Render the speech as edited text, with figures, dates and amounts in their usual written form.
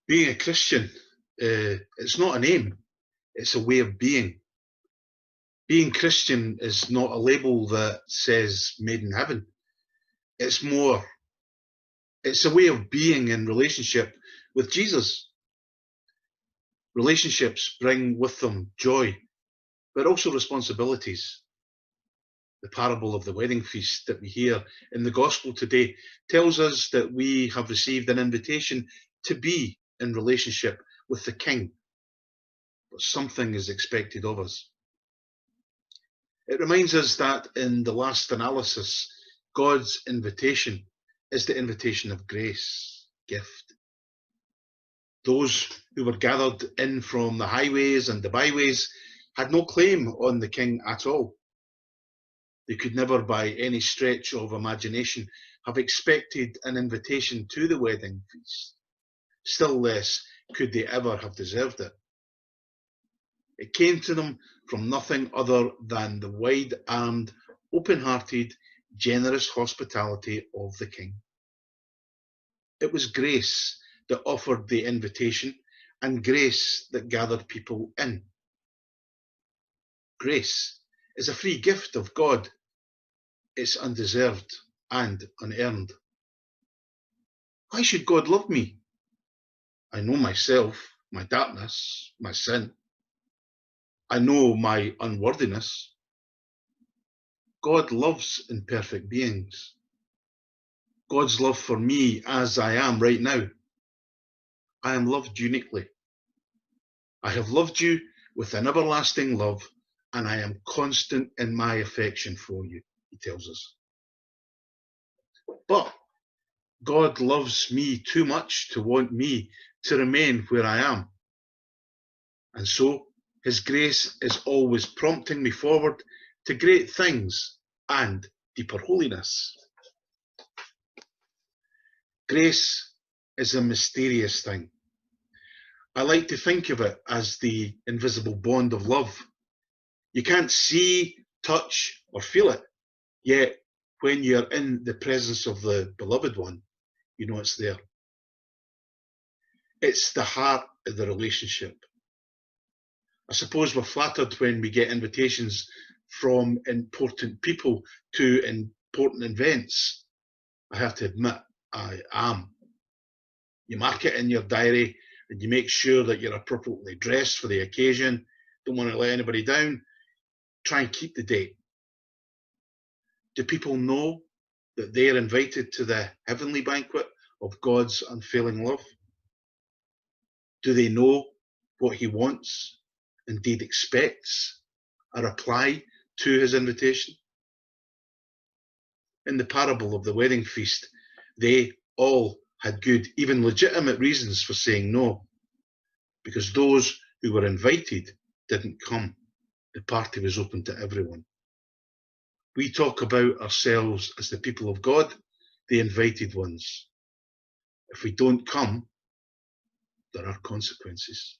Being a Christian, it's not a name, it's a way of being. Being Christian is not a label that says made in heaven. It's more, it's a way of being in relationship with Jesus. Relationships bring with them joy, but also responsibilities. The parable of the wedding feast that we hear in the gospel today tells us that we have received an invitation to be in relationship with the King, but something is expected of us. It reminds us that in the last analysis, God's invitation is the invitation of grace, gift. Those who were gathered in from the highways and the byways had no claim on the King at all. They could never, by any stretch of imagination, have expected an invitation to the wedding feast. Still less could they ever have deserved it. It came to them from nothing other than the wide-armed, open-hearted, generous hospitality of the King. It was grace that offered the invitation and grace that gathered people in. Grace is a free gift of God. It's undeserved and unearned. Why should God love me? I know myself, my darkness, my sin. I know my unworthiness. God loves imperfect beings. God's love for me as I am right now. I am loved uniquely. I have loved you with an everlasting love, and I am constant in my affection for you, he tells us. But God loves me too much to want me to remain where I am. And so his grace is always prompting me forward to great things and deeper holiness. Grace is a mysterious thing. I like to think of it as the invisible bond of love. You can't see, touch, or feel it, yet when you're in the presence of the beloved one, you know it's there. It's the heart of the relationship. I suppose we're flattered when we get invitations from important people to important events. I have to admit, I am. You mark it in your diary and you make sure that you're appropriately dressed for the occasion. Don't want to let anybody down. Try and keep the date. Do people know that they are invited to the heavenly banquet of God's unfailing love? Do they know what he wants, indeed expects, a reply to his invitation? In the parable of the wedding feast, they all had good, even legitimate reasons for saying no, because those who were invited didn't come. The party was open to everyone. We talk about ourselves as the people of God, the invited ones. If we don't come, there are consequences.